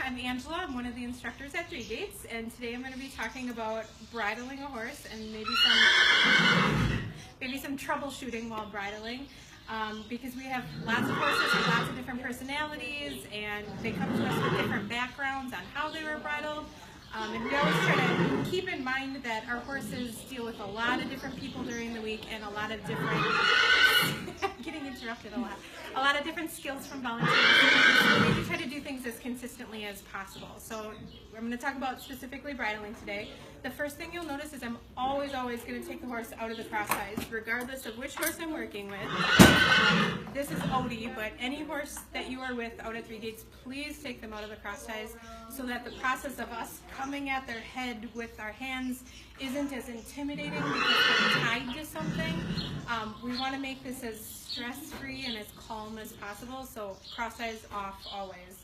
I'm Angela. I'm one of the instructors at Three Gaits, and today I'm going to be talking about bridling a horse and maybe some troubleshooting while bridling, because we have lots of horses with lots of different personalities, and they come to us with different backgrounds on how they were bridled. And we always try to keep in mind that our horses deal with a lot of different people during the week and a lot of different getting interrupted a lot of different skills from volunteers. So we try to do things as consistently as possible. So I'm going to talk about specifically bridling today. The first thing you'll notice is I'm always going to take the horse out of the cross ties, regardless of which horse I'm working with. This is Odie, but any horse that you are with out at Three Gaits, please take them out of the cross ties so that the process of us coming at their head with our hands isn't as intimidating because they're tied to something. We want to make this as stress-free and as calm as possible, so cross ties off always.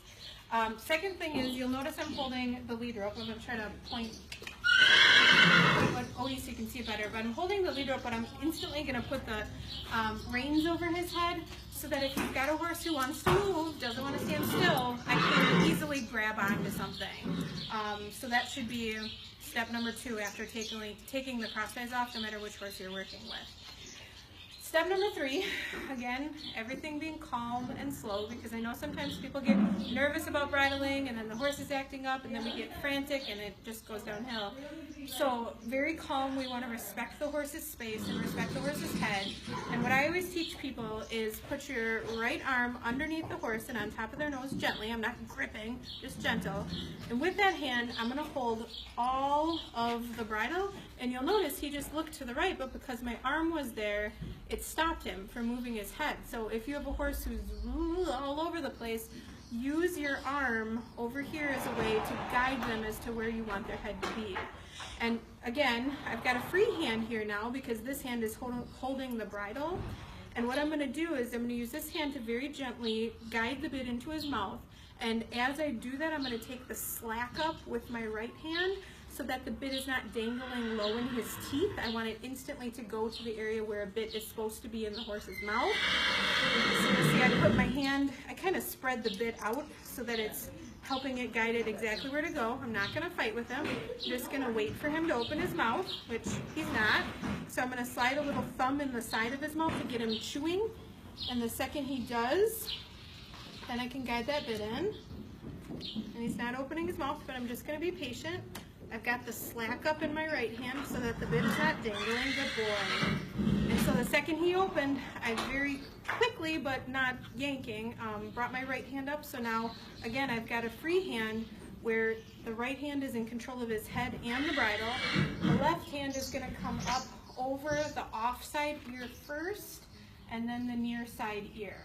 Second thing is you'll notice I'm holding the lead rope. I'm going to try to point Odie so you can see it better, but I'm holding the lead rope, but I'm instantly going to put the reins over his head so that if you've got a horse who wants to move, doesn't want to stand still, I can easily grab onto something. So that should be step number 2 after taking the cross ties off, no matter which horse you're working with. Step number 3, again, everything being calm and slow, because I know sometimes people get nervous about bridling and then the horse is acting up and then we get frantic and it just goes downhill. So very calm, we want to respect the horse's space and respect the horse's head. And what I always teach people is put your right arm underneath the horse and on top of their nose gently. I'm not gripping, just gentle. And with that hand, I'm going to hold all of the bridle, and you'll notice he just looked to the right, but because my arm was there, it stopped him from moving his head. So if you have a horse who's all over the place, use your arm over here as a way to guide them as to where you want their head to be. And again, I've got a free hand here now because this hand is holding the bridle. And what I'm going to do is I'm going to use this hand to very gently guide the bit into his mouth. And as I do that, I'm going to take the slack up with my right hand so that the bit is not dangling low in his teeth. I want it instantly to go to the area where a bit is supposed to be in the horse's mouth. So you see I put my hand, I kind of spread the bit out so that it's helping it guide it exactly where to go. I'm not going to fight with him. I'm just going to wait for him to open his mouth, which he's not. So I'm going to slide a little thumb in the side of his mouth to get him chewing. And the second he does, then I can guide that bit in. And he's not opening his mouth, but I'm just going to be patient. I've got the slack up in my right hand so that the bit is not dangling. Good boy. And so the second he opened, I very quickly, but not yanking, brought my right hand up. So now, again, I've got a free hand where the right hand is in control of his head and the bridle. The left hand is going to come up over the offside ear first, and then the near side ear.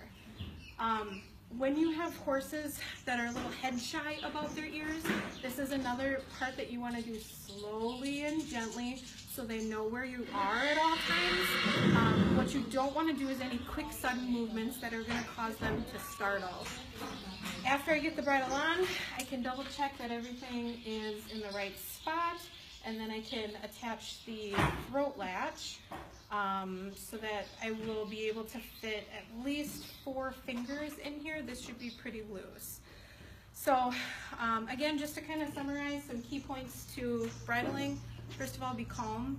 When you have horses that are a little head shy about their ears, this is another part that you want to do slowly and gently so they know where you are at all times. What you don't want to do is any quick sudden movements that are going to cause them to startle. After I get the bridle on, I can double check that everything is in the right spot, and then I can attach the throat latch so that I will be able to fit at least 4 fingers in here. This should be pretty loose. So again, just to kind of summarize some key points to bridling. First of all, be calm.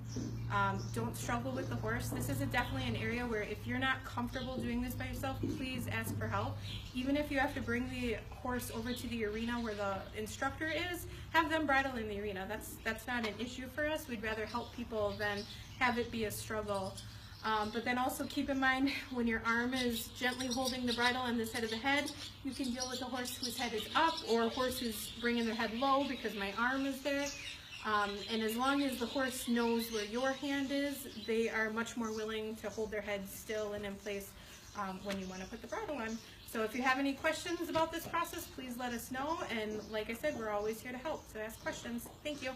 Don't struggle with the horse. This is definitely an area where if you're not comfortable doing this by yourself, please ask for help. Even if you have to bring the horse over to the arena where the instructor is, have them bridle in the arena. That's not an issue for us. We'd rather help people than have it be a struggle. But then also keep in mind, when your arm is gently holding the bridle on the side of the head, you can deal with a horse whose head is up or a horse who's bringing their head low because my arm is there. And as long as the horse knows where your hand is, they are much more willing to hold their head still and in place when you want to put the bridle on. So if you have any questions about this process, please let us know. And like I said, we're always here to help. So ask questions. Thank you.